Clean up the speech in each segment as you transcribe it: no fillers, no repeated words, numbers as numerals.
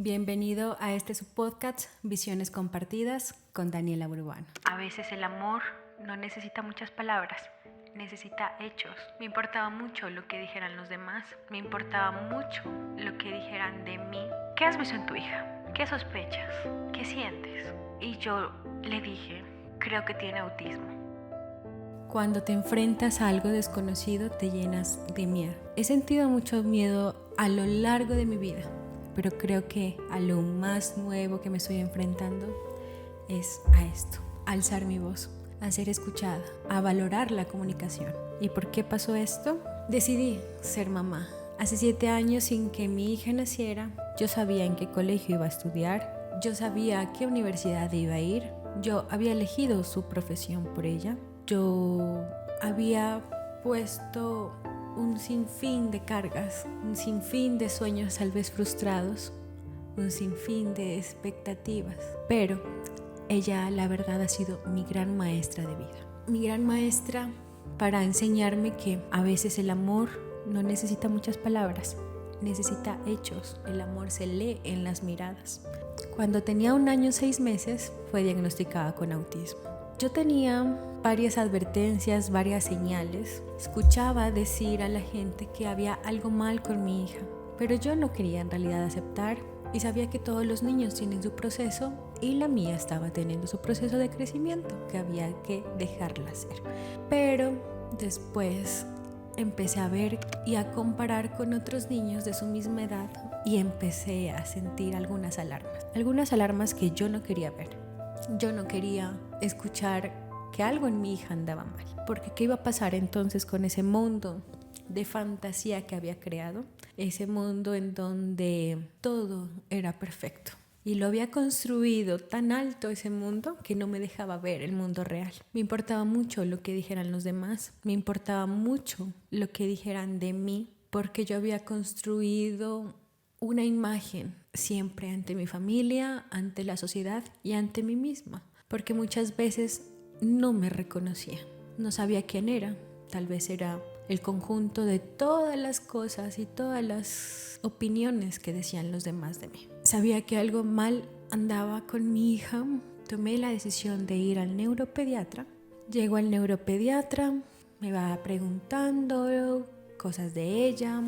Bienvenido a este subpodcast Visiones Compartidas con Daniela Burbano. A veces el amor no necesita muchas palabras, necesita hechos. Me importaba mucho lo que dijeran los demás, me importaba mucho lo que dijeran de mí. ¿Qué has visto en tu hija? ¿Qué sospechas? ¿Qué sientes? Y yo le dije, creo que tiene autismo. Cuando te enfrentas a algo desconocido te llenas de miedo. He sentido mucho miedo a lo largo de mi vida, pero creo que a lo más nuevo que me estoy enfrentando es a esto, a alzar mi voz, a ser escuchada, a valorar la comunicación. ¿Y por qué pasó esto? Decidí ser mamá. Hace 7 años, sin que mi hija naciera, yo sabía en qué colegio iba a estudiar, yo sabía a qué universidad iba a ir, yo había elegido su profesión por ella, yo había puesto un sinfín de cargas, un sinfín de sueños tal vez frustrados, un sinfín de expectativas, pero ella, la verdad, ha sido mi gran maestra de vida. Mi gran maestra para enseñarme que a veces el amor no necesita muchas palabras, necesita hechos. El amor se lee en las miradas. Cuando tenía 1 año y 6 meses, fue diagnosticada con autismo. Yo tenía varias advertencias, varias señales. Escuchaba decir a la gente que había algo mal con mi hija, pero yo no quería en realidad aceptar y sabía que todos los niños tienen su proceso y la mía estaba teniendo su proceso de crecimiento que había que dejarla hacer. Pero después empecé a ver y a comparar con otros niños de su misma edad y empecé a sentir algunas alarmas que yo no quería ver. Yo no quería escuchar que algo en mi hija andaba mal, porque ¿qué iba a pasar entonces con ese mundo de fantasía que había creado? Ese mundo en donde todo era perfecto. Y lo había construido tan alto ese mundo que no me dejaba ver el mundo real. Me importaba mucho lo que dijeran los demás, me importaba mucho lo que dijeran de mí, porque yo había construido una imagen siempre ante mi familia, ante la sociedad y ante mí misma, porque muchas veces no me reconocía, no sabía quién era, tal vez era el conjunto de todas las cosas y todas las opiniones que decían los demás de mí. Sabía que algo mal andaba con mi hija, tomé la decisión de ir al neuropediatra. Llego al neuropediatra, me va preguntando cosas de ella,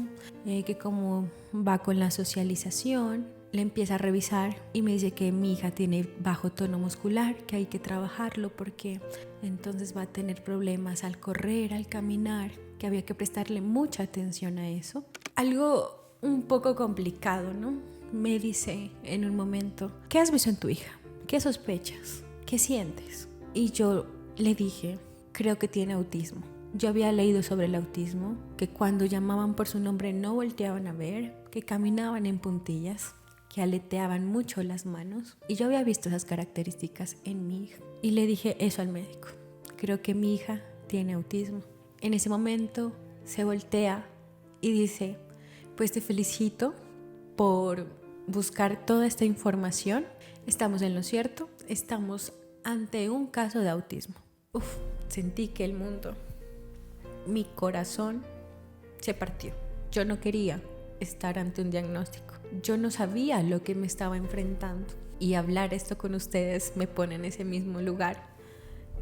que cómo va con la socialización. Le empieza a revisar y me dice que mi hija tiene bajo tono muscular, que hay que trabajarlo porque entonces va a tener problemas al correr, al caminar, que había que prestarle mucha atención a eso. Algo un poco complicado, ¿no? Me dice en un momento, ¿qué has visto en tu hija? ¿Qué sospechas? ¿Qué sientes? Y yo le dije, creo que tiene autismo. Yo había leído sobre el autismo, que cuando llamaban por su nombre no volteaban a ver, que caminaban en puntillas, que aleteaban mucho las manos, y yo había visto esas características en mi hija. Y le dije eso al médico, creo que mi hija tiene autismo. En ese momento se voltea y dice, pues te felicito por buscar toda esta información, estamos en lo cierto, estamos ante un caso de autismo. Sentí que el mundo, mi corazón se partió. Yo no quería estar ante un diagnóstico. Yo no sabía lo que me estaba enfrentando. Y hablar esto con ustedes me pone en ese mismo lugar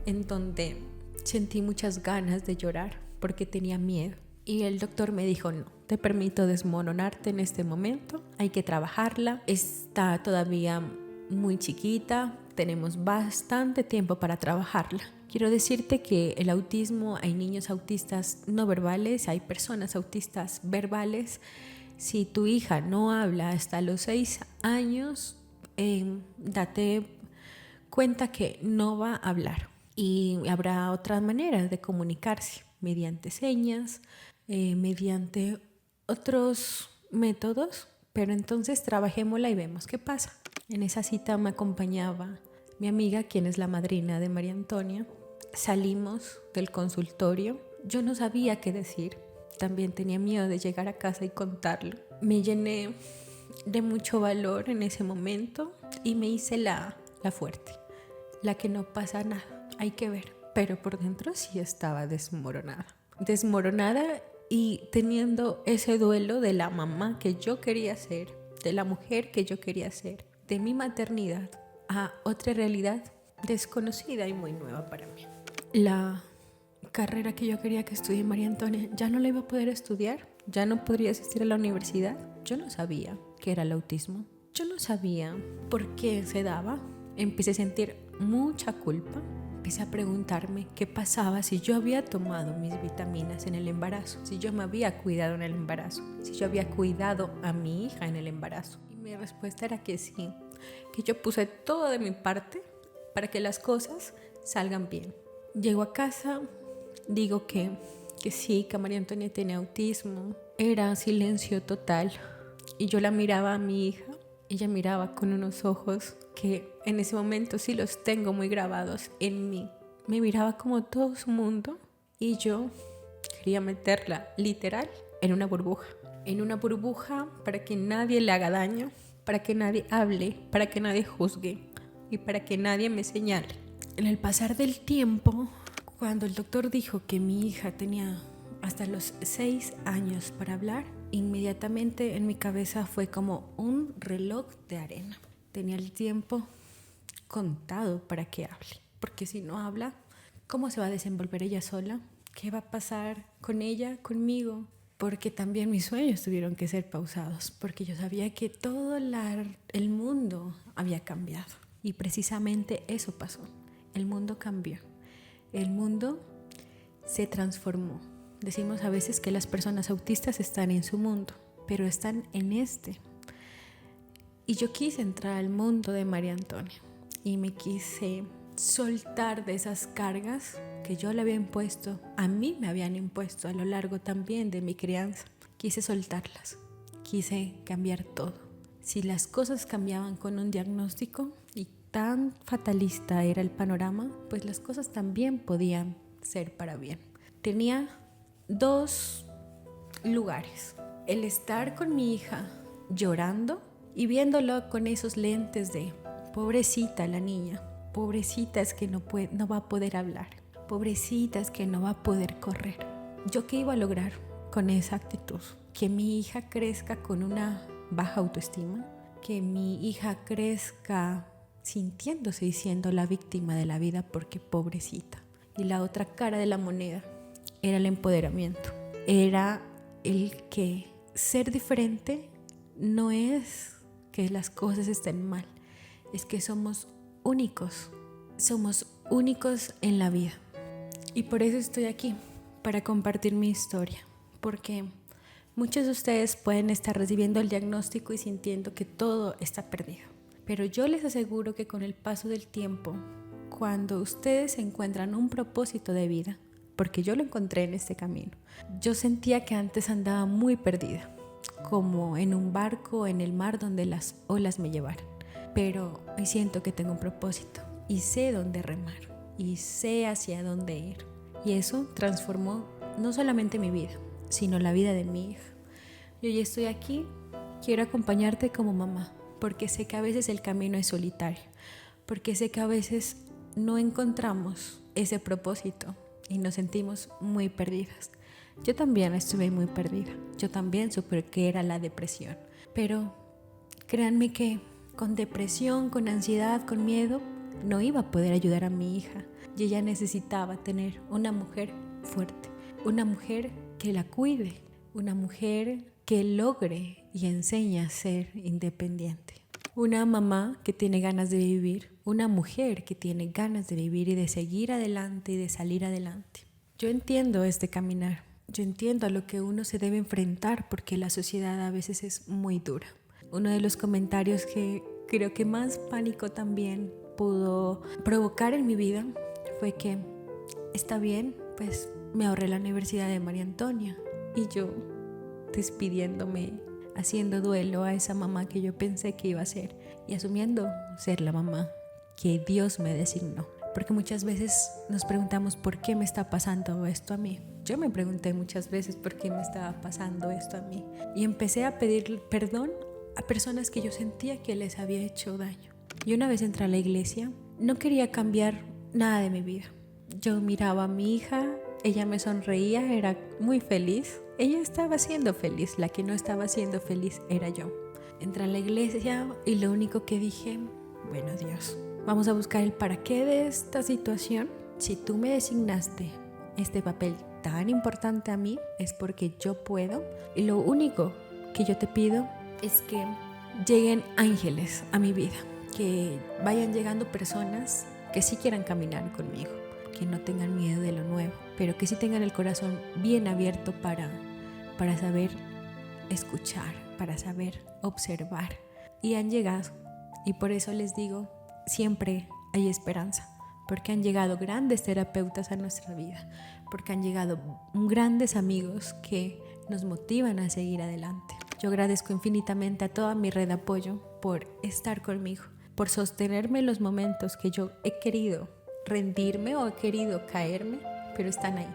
en donde sentí muchas ganas de llorar porque tenía miedo. Y el doctor me dijo, no, te permito desmoronarte en este momento. Hay que trabajarla. Está todavía muy chiquita. Tenemos bastante tiempo para trabajarla. Quiero decirte que el autismo, hay niños autistas no verbales, hay personas autistas verbales. Si tu hija no habla hasta los 6 años, date cuenta que no va a hablar. Y habrá otras maneras de comunicarse, mediante señas, mediante otros métodos, pero entonces trabajémosla y vemos qué pasa. En esa cita me acompañaba mi amiga, quien es la madrina de María Antonia. Salimos del consultorio. Yo no sabía qué decir. También tenía miedo de llegar a casa y contarlo. Me llené de mucho valor en ese momento y me hice la fuerte, la que no pasa nada, hay que ver. Pero por dentro sí estaba desmoronada y teniendo ese duelo de la mamá que yo quería ser, de la mujer que yo quería ser, de mi maternidad, a otra realidad desconocida y muy nueva para mí. La carrera que yo quería que estudie María Antonia ya no la iba a poder estudiar, ya no podría asistir a la universidad. Yo no sabía qué era el autismo, yo no sabía por qué se daba. Empecé a sentir mucha culpa. Empecé a preguntarme qué pasaba si yo había tomado mis vitaminas en el embarazo, si yo me había cuidado en el embarazo, si yo había cuidado a mi hija en el embarazo. Y mi respuesta era que sí, que yo puse todo de mi parte para que las cosas salgan bien. Llego a casa, digo que sí, que María Antonia tenía autismo. Era silencio total y yo la miraba a mi hija. Ella miraba con unos ojos que en ese momento sí los tengo muy grabados en mí. Me miraba como todo su mundo y yo quería meterla literal en una burbuja. En una burbuja para que nadie le haga daño, para que nadie hable, para que nadie juzgue y para que nadie me señale. En el pasar del tiempo, cuando el doctor dijo que mi hija tenía hasta los 6 años para hablar, inmediatamente en mi cabeza fue como un reloj de arena. Tenía el tiempo contado para que hable, porque si no habla, ¿cómo se va a desenvolver ella sola? ¿Qué va a pasar con ella, conmigo? Porque también mis sueños tuvieron que ser pausados, porque yo sabía que todo el mundo había cambiado. Y precisamente eso pasó. El mundo cambió. El mundo se transformó. Decimos a veces que las personas autistas están en su mundo, pero están en este. Y yo quise entrar al mundo de María Antonia y me quise soltar de esas cargas que yo le había impuesto, a mí me habían impuesto a lo largo también de mi crianza. Quise soltarlas, quise cambiar todo. Si las cosas cambiaban con un diagnóstico y tan fatalista era el panorama, pues las cosas también podían ser para bien. Tenía 2 lugares: el estar con mi hija llorando y viéndolo con esos lentes de pobrecita la niña, pobrecita es que no va a poder hablar, pobrecita es que no va a poder correr. ¿Yo qué iba a lograr con esa actitud? Que mi hija crezca con una baja autoestima, que mi hija crezca sintiéndose y siendo la víctima de la vida porque pobrecita. Y la otra cara de la moneda era el empoderamiento, era el que ser diferente no es que las cosas estén mal, es que somos únicos en la vida. Y por eso estoy aquí, para compartir mi historia, porque muchos de ustedes pueden estar recibiendo el diagnóstico y sintiendo que todo está perdido, pero yo les aseguro que con el paso del tiempo, cuando ustedes encuentran un propósito de vida, porque yo lo encontré en este camino. Yo sentía que antes andaba muy perdida, como en un barco en el mar donde las olas me llevaran. Pero hoy siento que tengo un propósito y sé dónde remar y sé hacia dónde ir. Y eso transformó no solamente mi vida, sino la vida de mi hija. Y hoy estoy aquí, quiero acompañarte como mamá, porque sé que a veces el camino es solitario, porque sé que a veces no encontramos ese propósito y nos sentimos muy perdidas. Yo también estuve muy perdida. Yo también supe que era la depresión. Pero créanme que con depresión, con ansiedad, con miedo, no iba a poder ayudar a mi hija. Y ella necesitaba tener una mujer fuerte, una mujer que la cuide, una mujer que logre y enseñe a ser independiente. Una mamá que tiene ganas de vivir, una mujer que tiene ganas de vivir y de seguir adelante y de salir adelante. Yo entiendo este caminar, yo entiendo a lo que uno se debe enfrentar porque la sociedad a veces es muy dura. Uno de los comentarios que creo que más pánico también pudo provocar en mi vida fue que está bien, pues me ahorré la universidad de María Antonia y yo despidiéndome, haciendo duelo a esa mamá que yo pensé que iba a ser y asumiendo ser la mamá que Dios me designó. Porque muchas veces nos preguntamos por qué me está pasando esto a mí. Yo me pregunté muchas veces por qué me estaba pasando esto a mí y empecé a pedir perdón a personas que yo sentía que les había hecho daño. Y una vez entré a la iglesia, no quería cambiar nada de mi vida. Yo miraba a mi hija, ella me sonreía, era muy feliz. Ella estaba siendo feliz, la que no estaba siendo feliz era yo. Entré a la iglesia y lo único que dije, bueno, Dios, vamos a buscar el para qué de esta situación. Si tú me designaste este papel tan importante a mí, es porque yo puedo. Y lo único que yo te pido es que lleguen ángeles a mi vida, que vayan llegando personas que sí quieran caminar conmigo, que no tengan miedo de lo nuevo, pero que sí tengan el corazón bien abierto para saber escuchar, para saber observar. Y han llegado, y por eso les digo, siempre hay esperanza, porque han llegado grandes terapeutas a nuestra vida, porque han llegado grandes amigos que nos motivan a seguir adelante. Yo agradezco infinitamente a toda mi red de apoyo por estar conmigo, por sostenerme en los momentos que yo he querido rendirme o he querido caerme, pero están ahí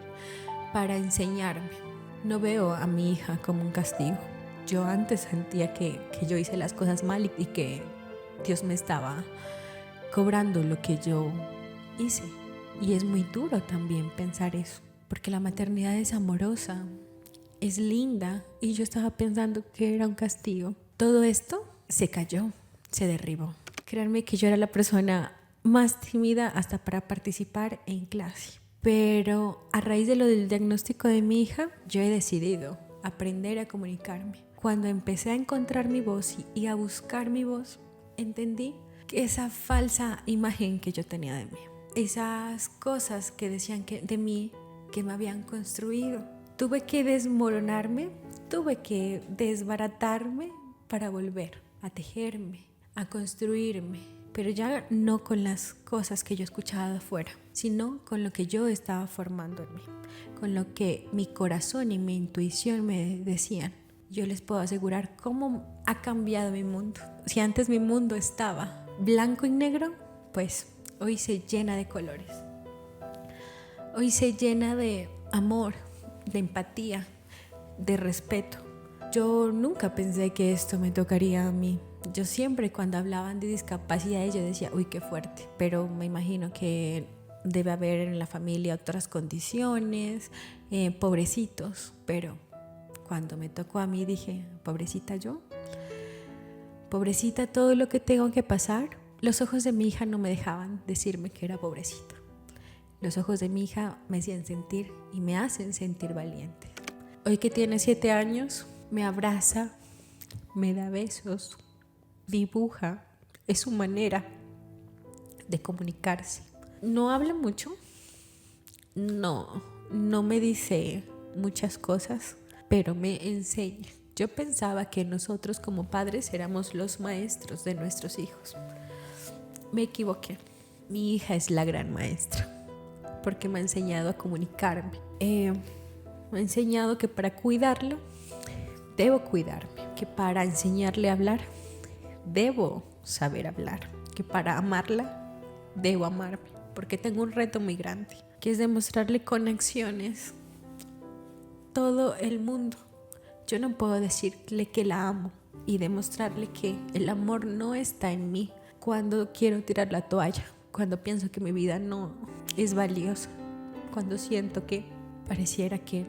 para enseñarme. No veo a mi hija como un castigo. Yo antes sentía que yo hice las cosas mal y que Dios me estaba cobrando lo que yo hice. Y es muy duro también pensar eso, porque la maternidad es amorosa, es linda, y yo estaba pensando que era un castigo. Todo esto se cayó, se derribó. Créanme que yo era la persona más tímida hasta para participar en clase. Pero a raíz de lo del diagnóstico de mi hija, yo he decidido aprender a comunicarme. Cuando empecé a encontrar mi voz y a buscar mi voz, entendí que esa falsa imagen que yo tenía de mí, esas cosas que decían de mí, que me habían construido, tuve que desmoronarme, tuve que desbaratarme para volver a tejerme, a construirme, pero ya no con las cosas que yo escuchaba de afuera, sino con lo que yo estaba formando en mí, con lo que mi corazón y mi intuición me decían. Yo les puedo asegurar cómo ha cambiado mi mundo. Si antes mi mundo estaba blanco y negro, pues hoy se llena de colores. Hoy se llena de amor, de empatía, de respeto. Yo nunca pensé que esto me tocaría a mí. Yo siempre cuando hablaban de discapacidad yo decía, uy, qué fuerte. Pero me imagino que debe haber en la familia otras condiciones, pobrecitos. Pero cuando me tocó a mí dije, pobrecita yo, pobrecita todo lo que tengo que pasar. Los ojos de mi hija no me dejaban decirme que era pobrecita. Los ojos de mi hija me hacían sentir y me hacen sentir valiente. Hoy que tiene 7 años, me abraza, me da besos, dibuja. Es su manera de comunicarse. No habla mucho, no me dice muchas cosas, pero me enseña. Yo pensaba que nosotros como padres éramos los maestros de nuestros hijos. Me equivoqué. Mi hija es la gran maestra, porque me ha enseñado a comunicarme. Me ha enseñado que para cuidarlo debo cuidarme, que para enseñarle a hablar debo saber hablar, que para amarla debo amarme, porque tengo un reto muy grande, que es demostrarle con acciones todo el mundo. Yo no puedo decirle que la amo y demostrarle que el amor no está en mí cuando quiero tirar la toalla, cuando pienso que mi vida no es valiosa, cuando siento que pareciera que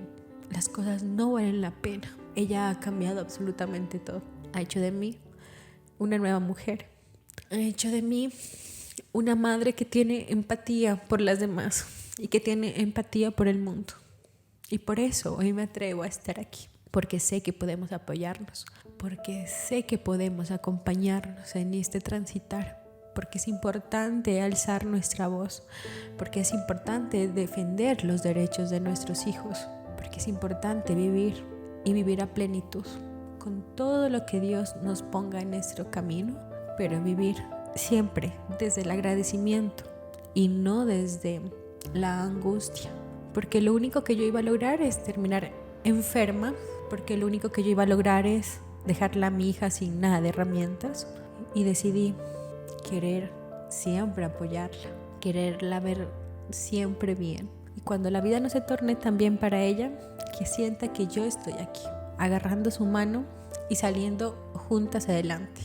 las cosas no valen la pena. Ella ha cambiado absolutamente todo. Ha hecho de mí una nueva mujer. Ha hecho de mí una madre que tiene empatía por las demás y que tiene empatía por el mundo. Y por eso hoy me atrevo a estar aquí, porque sé que podemos apoyarnos, porque sé que podemos acompañarnos en este transitar, porque es importante alzar nuestra voz, porque es importante defender los derechos de nuestros hijos, porque es importante vivir y vivir a plenitud con todo lo que Dios nos ponga en nuestro camino, pero vivir siempre desde el agradecimiento y no desde la angustia, porque lo único que yo iba a lograr es terminar enferma, porque lo único que yo iba a lograr es dejarla a mi hija sin nada de herramientas, y decidí querer siempre apoyarla, quererla ver siempre bien, y cuando la vida no se torne tan bien para ella, que sienta que yo estoy aquí, agarrando su mano y saliendo juntas adelante,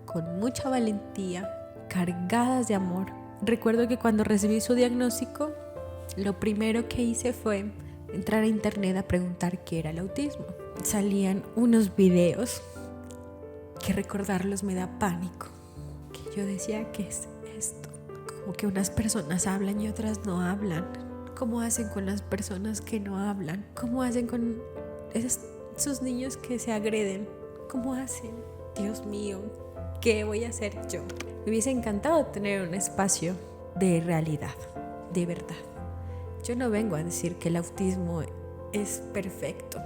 con mucha valentía, cargadas de amor. Recuerdo que cuando recibí su diagnóstico, lo primero que hice fue entrar a internet a preguntar qué era el autismo. Salían unos videos que recordarlos me da pánico. Que yo decía, ¿qué es esto? Como que unas personas hablan y otras no hablan. ¿Cómo hacen con las personas que no hablan? ¿Cómo hacen con esos niños que se agreden? ¿Cómo hacen? Dios mío, ¿qué voy a hacer yo? Me hubiese encantado tener un espacio de realidad, de verdad. Yo no vengo a decir que el autismo es perfecto,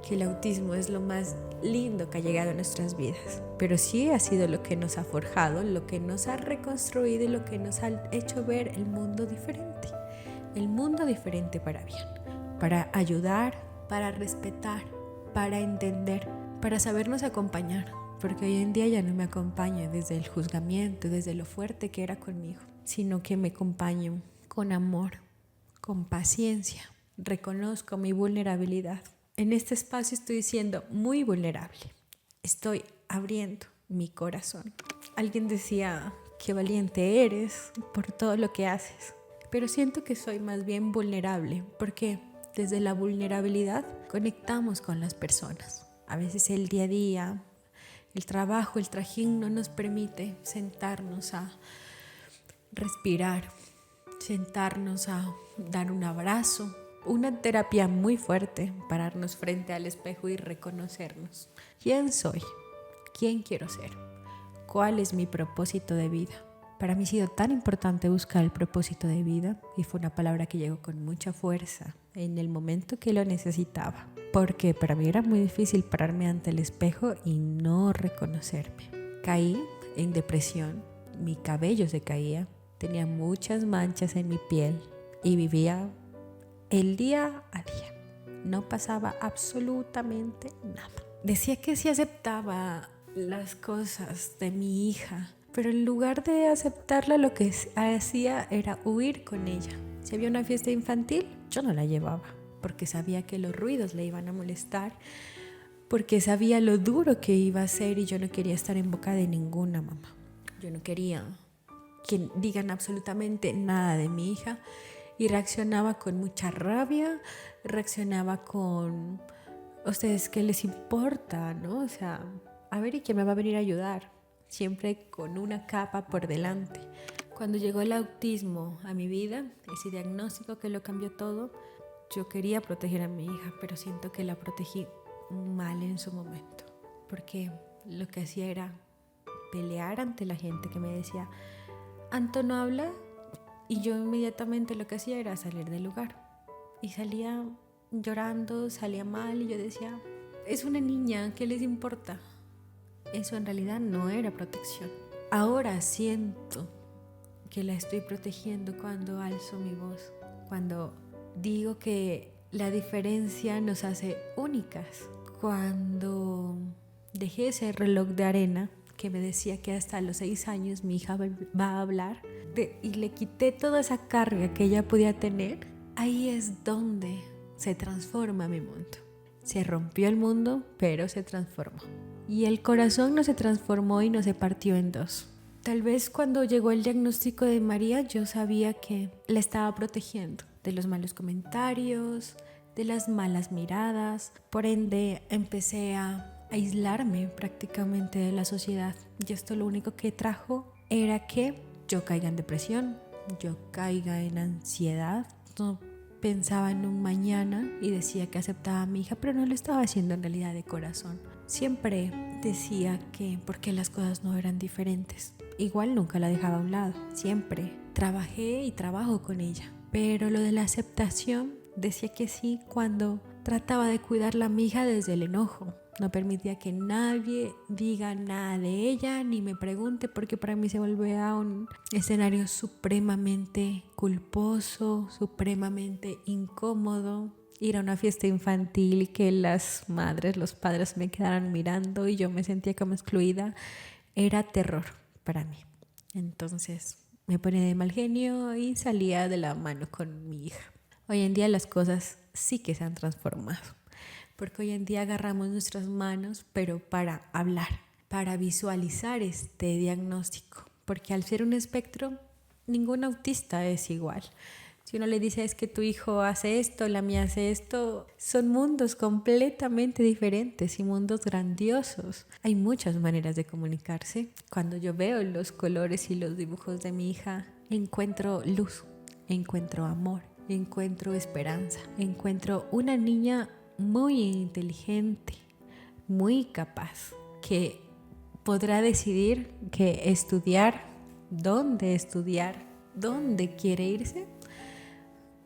que el autismo es lo más lindo que ha llegado a nuestras vidas, pero sí ha sido lo que nos ha forjado, lo que nos ha reconstruido y lo que nos ha hecho ver el mundo diferente para bien, para ayudar, para respetar, para entender, para sabernos acompañar, porque hoy en día ya no me acompaña desde el juzgamiento, desde lo fuerte que era conmigo, sino que me acompaña con amor, con paciencia. Reconozco mi vulnerabilidad. En este espacio estoy siendo muy vulnerable. Estoy abriendo mi corazón. Alguien decía, qué valiente eres por todo lo que haces. Pero siento que soy más bien vulnerable porque desde la vulnerabilidad conectamos con las personas. A veces el día a día, el trabajo, el trajín no nos permite sentarnos a respirar, sentarnos a dar un abrazo. Una terapia muy fuerte, pararnos frente al espejo y reconocernos. ¿Quién soy? ¿Quién quiero ser? ¿Cuál es mi propósito de vida? Para mí ha sido tan importante buscar el propósito de vida y fue una palabra que llegó con mucha fuerza en el momento que lo necesitaba. Porque para mí era muy difícil pararme ante el espejo y no reconocerme. Caí en depresión, mi cabello se caía, tenía muchas manchas en mi piel y vivía el día a día. No pasaba absolutamente nada. Decía que sí aceptaba las cosas de mi hija, pero en lugar de aceptarla lo que hacía era huir con ella. Si había una fiesta infantil, yo no la llevaba, porque sabía que los ruidos le iban a molestar, porque sabía lo duro que iba a ser y yo no quería estar en boca de ninguna mamá. Yo no quería que digan absolutamente nada de mi hija. Y reaccionaba con mucha rabia, reaccionaba con, ¿ustedes qué les importa? ¿No? O sea, a ver, ¿y quién me va a venir a ayudar? Siempre con una capa por delante. Cuando llegó el autismo a mi vida, ese diagnóstico que lo cambió todo, yo quería proteger a mi hija, pero siento que la protegí mal en su momento. Porque lo que hacía era pelear ante la gente que me decía, Anto no habla. Y yo inmediatamente lo que hacía era salir del lugar. Y salía llorando, salía mal y yo decía, es una niña, ¿qué les importa? Eso en realidad no era protección. Ahora siento que la estoy protegiendo cuando alzo mi voz, cuando digo que la diferencia nos hace únicas. Cuando dejé ese reloj de arena que me decía que hasta los 6 años mi hija va a hablar, y le quité toda esa carga que ella podía tener, ahí es donde se transforma mi mundo. Se rompió el mundo, pero se transformó. Y el corazón no se transformó y no se partió en dos. Tal vez cuando llegó el diagnóstico de María, yo sabía que la estaba protegiendo de los malos comentarios, de las malas miradas. Por ende, empecé a aislarme prácticamente de la sociedad. Y esto lo único que trajo era que yo caiga en depresión, yo caiga en ansiedad. No pensaba en un mañana y decía que aceptaba a mi hija, pero no lo estaba haciendo en realidad de corazón. Siempre decía que porque las cosas no eran diferentes. Igual nunca la dejaba a un lado. Siempre trabajé y trabajo con ella. Pero lo de la aceptación decía que sí cuando trataba de cuidarla a mi hija desde el enojo. No permitía que nadie diga nada de ella ni me pregunte, porque para mí se volvía un escenario supremamente culposo, supremamente incómodo. Ir a una fiesta infantil y que las madres, los padres me quedaran mirando y yo me sentía como excluida, era terror para mí. Entonces me ponía de mal genio y salía de la mano con mi hija. Hoy en día las cosas sí que se han transformado, porque hoy en día agarramos nuestras manos, pero para hablar, para visualizar este diagnóstico, porque al ser un espectro, ningún autista es igual. Si uno le dice es que tu hijo hace esto, la mía hace esto, son mundos completamente diferentes y mundos grandiosos. Hay muchas maneras de comunicarse. Cuando yo veo los colores y los dibujos de mi hija, encuentro luz, encuentro amor, encuentro esperanza, encuentro una niña muy inteligente, muy capaz, que podrá decidir qué estudiar, dónde quiere irse,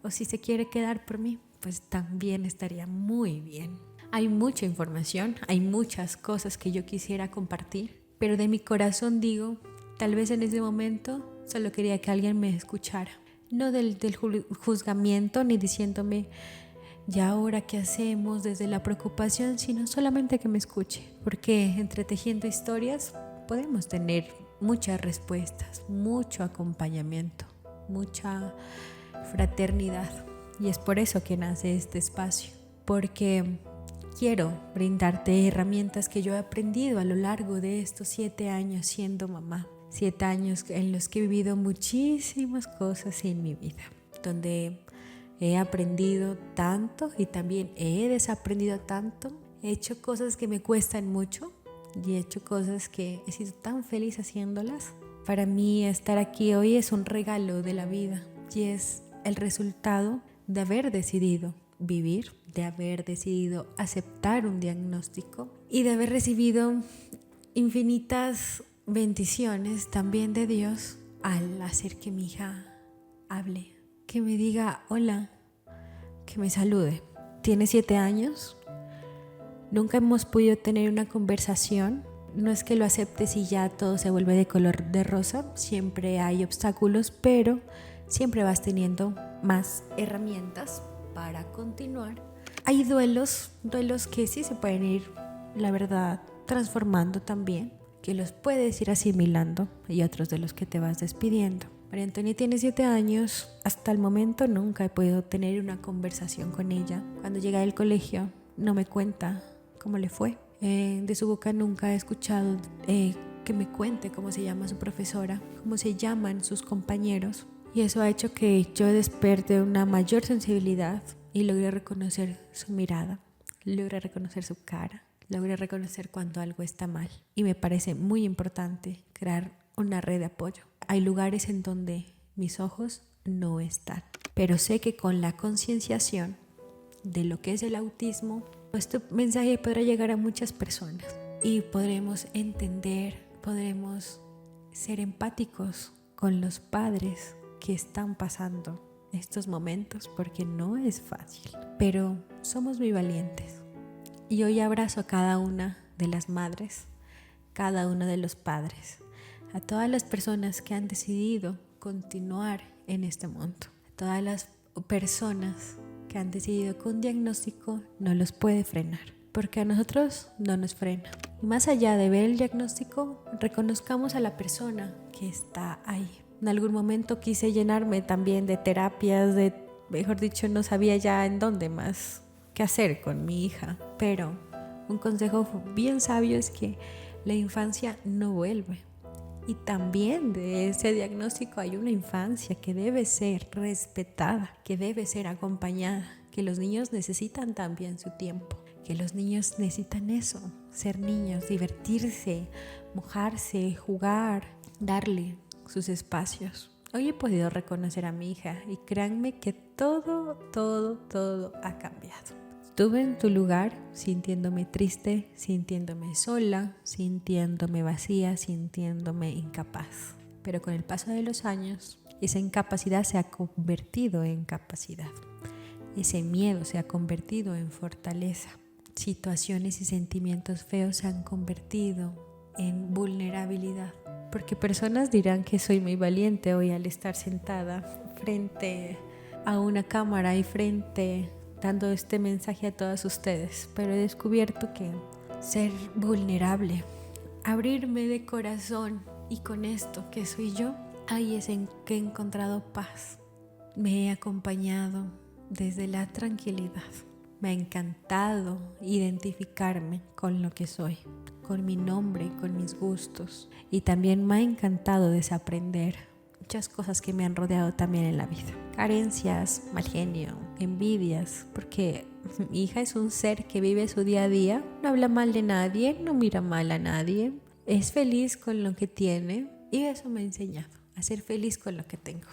o si se quiere quedar por mí, pues también estaría muy bien. Hay mucha información, hay muchas cosas que yo quisiera compartir, pero de mi corazón digo, tal vez en ese momento solo quería que alguien me escuchara. No del juzgamiento ni diciéndome, ¿y ahora qué hacemos? Desde la preocupación, sino solamente que me escuche. Porque entretejiendo historias podemos tener muchas respuestas, mucho acompañamiento, mucha fraternidad. Y es por eso que nace este espacio. Porque quiero brindarte herramientas que yo he aprendido a lo largo de estos 7 años siendo mamá. 7 años en los que he vivido muchísimas cosas en mi vida, donde he aprendido tanto y también he desaprendido tanto. He hecho cosas que me cuestan mucho y he hecho cosas que he sido tan feliz haciéndolas. Para mí estar aquí hoy es un regalo de la vida y es el resultado de haber decidido vivir, de haber decidido aceptar un diagnóstico y de haber recibido infinitas bendiciones también de Dios al hacer que mi hija hable, que me diga hola, que me salude. Tiene 7 años, nunca hemos podido tener una conversación. No es que lo aceptes y ya todo se vuelve de color de rosa, siempre hay obstáculos, pero siempre vas teniendo más herramientas para continuar. Hay duelos que sí se pueden ir, la verdad, transformando también, que los puedes ir asimilando, y otros de los que te vas despidiendo. María Antonia tiene 7 años, hasta el momento nunca he podido tener una conversación con ella. Cuando llega del colegio no me cuenta cómo le fue. De su boca nunca he escuchado que me cuente cómo se llama su profesora, cómo se llaman sus compañeros. Y eso ha hecho que yo despierte una mayor sensibilidad y logre reconocer su mirada, logre reconocer su cara, logre reconocer cuando algo está mal. Y me parece muy importante crear una red de apoyo. Hay lugares en donde mis ojos no están, pero sé que con la concienciación de lo que es el autismo, este mensaje podrá llegar a muchas personas y podremos entender, podremos ser empáticos con los padres que están pasando estos momentos, porque no es fácil, pero somos muy valientes. Y hoy abrazo a cada una de las madres, cada uno de los padres, a todas las personas que han decidido continuar en este mundo, a todas las personas que han decidido que un diagnóstico no los puede frenar, porque a nosotros no nos frena. Y más allá de ver el diagnóstico, reconozcamos a la persona que está ahí. En algún momento quise llenarme también de terapias, mejor dicho, no sabía ya en dónde más qué hacer con mi hija, pero un consejo bien sabio es que la infancia no vuelve. Y también de ese diagnóstico hay una infancia que debe ser respetada, que debe ser acompañada, que los niños necesitan también su tiempo, que los niños necesitan eso, ser niños, divertirse, mojarse, jugar, darle sus espacios. Hoy he podido reconocer a mi hija y créanme que todo ha cambiado. Estuve en tu lugar sintiéndome triste, sintiéndome sola, sintiéndome vacía, sintiéndome incapaz. Pero con el paso de los años, esa incapacidad se ha convertido en capacidad. Ese miedo se ha convertido en fortaleza. Situaciones y sentimientos feos se han convertido en vulnerabilidad. Porque personas dirán que soy muy valiente hoy al estar sentada frente a una cámara y dando este mensaje a todas ustedes, pero he descubierto que ser vulnerable, abrirme de corazón y con esto que soy yo, ahí es en que he encontrado paz. Me he acompañado desde la tranquilidad. Me ha encantado identificarme con lo que soy, con mi nombre, con mis gustos, y también me ha encantado desaprender. muchas cosas que me han rodeado también en la vida. Carencias, mal genio, envidias, porque mi hija es un ser que vive su día a día, no habla mal de nadie, no mira mal a nadie, es feliz con lo que tiene y eso me ha enseñado a ser feliz con lo que tengo.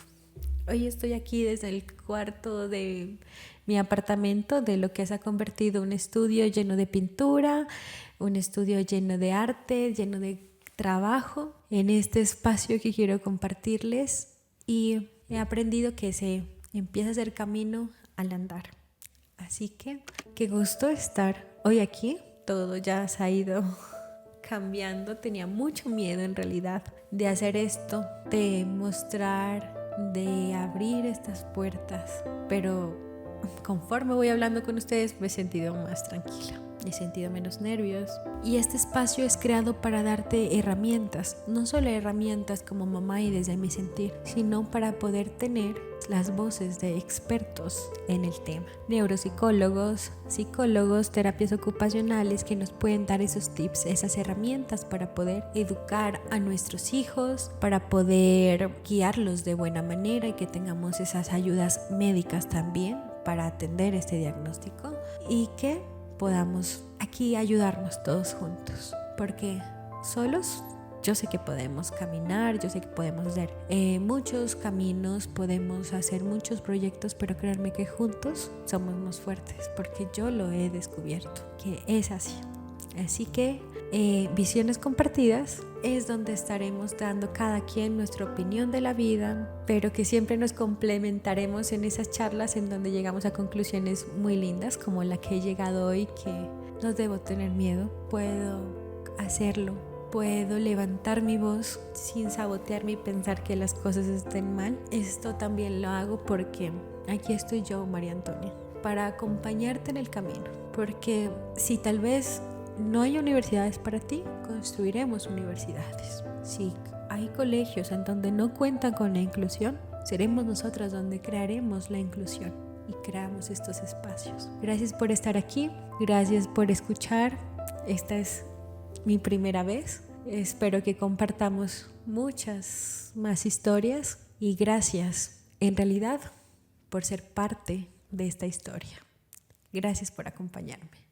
Hoy estoy aquí desde el cuarto de mi apartamento, de lo que se ha convertido en un estudio lleno de pintura, un estudio lleno de arte, lleno de trabajo, en este espacio que quiero compartirles, y he aprendido que se empieza a hacer camino al andar. Así que qué gusto estar hoy aquí. Todo ya se ha ido cambiando. Tenía mucho miedo en realidad de hacer esto, de mostrar, de abrir estas puertas, pero conforme voy hablando con ustedes me he sentido más tranquila, he sentido menos nervios, y este espacio es creado para darte herramientas, no solo herramientas como mamá y desde mi sentir, sino para poder tener las voces de expertos en el tema, neuropsicólogos, psicólogos, terapias ocupacionales que nos pueden dar esos tips, esas herramientas para poder educar a nuestros hijos, para poder guiarlos de buena manera y que tengamos esas ayudas médicas también para atender este diagnóstico y que podamos aquí ayudarnos todos juntos, porque solos yo sé que podemos caminar, yo sé que podemos hacer muchos caminos, podemos hacer muchos proyectos, pero créanme que juntos somos más fuertes, porque yo lo he descubierto, que es así. Así que visiones compartidas es donde estaremos dando cada quien nuestra opinión de la vida, pero que siempre nos complementaremos en esas charlas en donde llegamos a conclusiones muy lindas, como la que he llegado hoy, que no debo tener miedo, puedo hacerlo, puedo levantar mi voz sin sabotearme y pensar que las cosas estén mal. Esto también lo hago porque aquí estoy yo, María Antonia, para acompañarte en el camino, porque si tal vez no hay universidades para ti, construiremos universidades. Si hay colegios en donde no cuentan con la inclusión, seremos nosotras donde crearemos la inclusión y creamos estos espacios. Gracias por estar aquí, gracias por escuchar. Esta es mi primera vez. Espero que compartamos muchas más historias y gracias, en realidad, por ser parte de esta historia. Gracias por acompañarme.